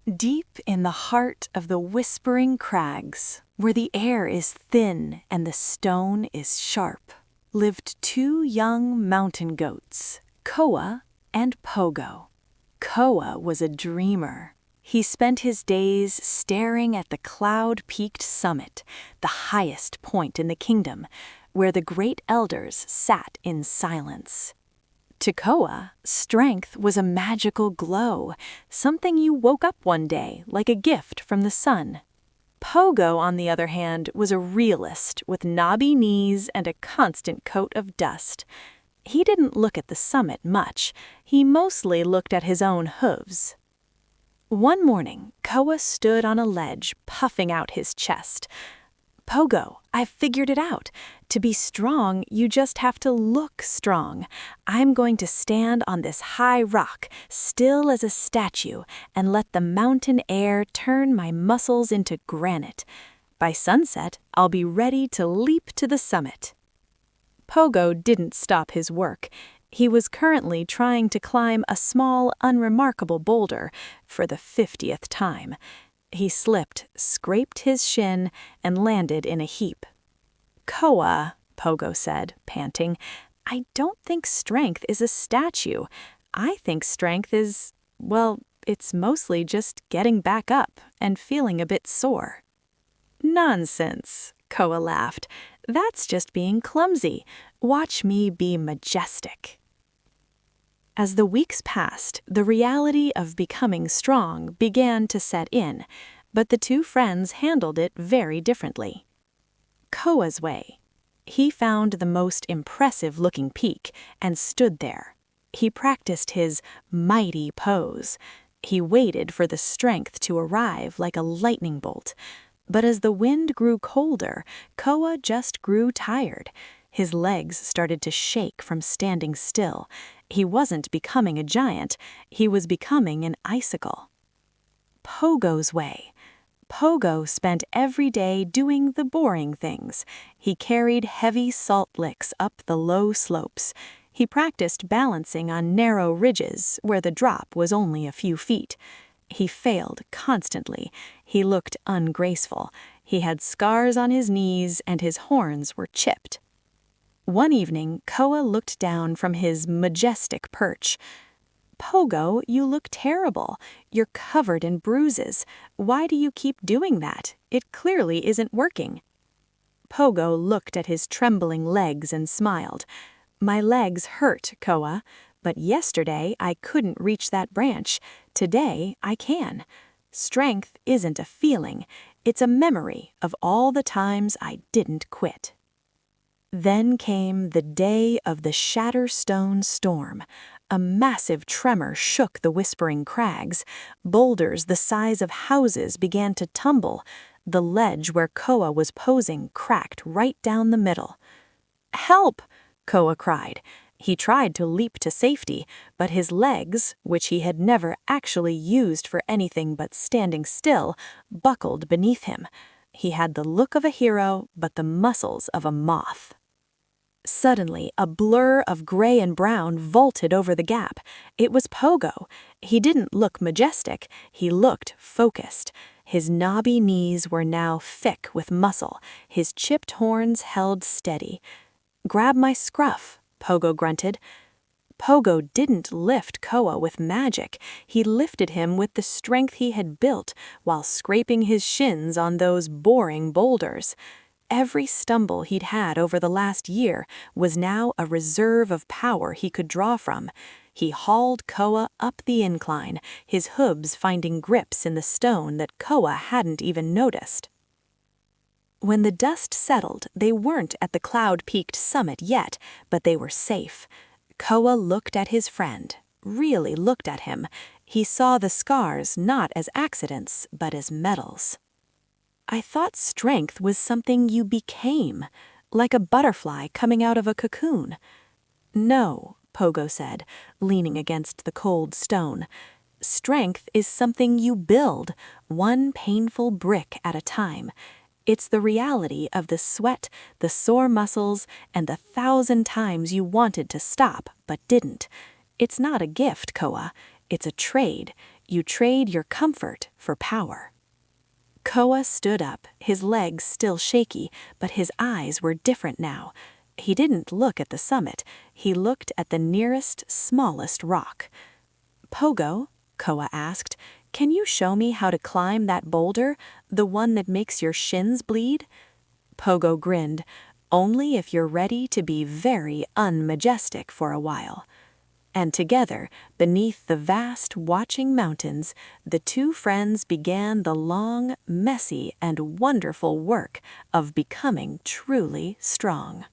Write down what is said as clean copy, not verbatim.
Deep in the heart of the Whispering Crags, where the air is thin and the stone is sharp, lived two young mountain goats, Koa and Pogo. Koa was a dreamer. He spent his days staring at the cloud-peaked summit, the highest point in the kingdom, where the great elders sat in silence. To Koa, strength was a magical glow, something you woke up one day like a gift from the sun. Pogo, on the other hand, was a realist with knobby knees and a constant coat of dust. He didn't look at the summit much. He mostly looked at his own hooves. One morning, Koa stood on a ledge, puffing out his chest. "Pogo, I've figured it out. To be strong, you just have to look strong. I'm going to stand on this high rock, still as a statue, and let the mountain air turn my muscles into granite. By sunset, I'll be ready to leap to the summit." Pogo didn't stop his work. He was currently trying to climb a small, unremarkable boulder for the 50th time. He slipped, scraped his shin, and landed in a heap. "Koa," Pogo said, panting, "I don't think strength is a statue. I think strength is, well, it's mostly just getting back up and feeling a bit sore." "Nonsense," Koa laughed. "That's just being clumsy. Watch me be majestic." As the weeks passed, the reality of becoming strong began to set in, but the two friends handled it very differently. Koa's way. He found the most impressive-looking peak and stood there. He practiced his mighty pose. He waited for the strength to arrive like a lightning bolt. But as the wind grew colder, Koa just grew tired. His legs started to shake from standing still. He wasn't becoming a giant, he was becoming an icicle. Pogo's way. Pogo spent every day doing the boring things. He carried heavy salt licks up the low slopes. He practiced balancing on narrow ridges where the drop was only a few feet. He failed constantly. He looked ungraceful. He had scars on his knees and his horns were chipped. One evening, Koa looked down from his majestic perch. "Pogo, you look terrible. You're covered in bruises. Why do you keep doing that? It clearly isn't working." Pogo looked at his trembling legs and smiled. "My legs hurt, Koa, but yesterday I couldn't reach that branch. Today I can. Strength isn't a feeling. It's a memory of all the times I didn't quit." Then came the day of the Shatterstone storm. A massive tremor shook the Whispering Crags. Boulders the size of houses began to tumble. The ledge where Koa was posing cracked right down the middle. "Help!" Koa cried. He tried to leap to safety, but his legs, which he had never actually used for anything but standing still, buckled beneath him. He had the look of a hero, but the muscles of a moth. Suddenly, a blur of gray and brown vaulted over the gap. It was Pogo. He didn't look majestic, he looked focused. His knobby knees were now thick with muscle, his chipped horns held steady. "Grab my scruff," Pogo grunted. Pogo didn't lift Koa with magic. He lifted him with the strength he had built while scraping his shins on those boring boulders. Every stumble he'd had over the last year was now a reserve of power he could draw from. He hauled Koa up the incline, his hooves finding grips in the stone that Koa hadn't even noticed. When the dust settled, they weren't at the cloud-peaked summit yet, but they were safe. Koa looked at his friend, really looked at him. He saw the scars not as accidents, but as medals. "I thought strength was something you became, like a butterfly coming out of a cocoon." "No," Pogo said, leaning against the cold stone. "Strength is something you build, one painful brick at a time. It's the reality of the sweat, the sore muscles, and the 1,000 times you wanted to stop but didn't. It's not a gift, Koa. It's a trade. You trade your comfort for power. Koa stood up, his legs still shaky, but his eyes were different now. He didn't look at the summit, he looked at the nearest, smallest rock. Pogo, Koa asked, can you show me how to climb that boulder, the one that makes your shins bleed? Pogo grinned, only if you're ready to be very unmajestic for a while. And together, beneath the vast watching mountains, the two friends began the long, messy, and wonderful work of becoming truly strong.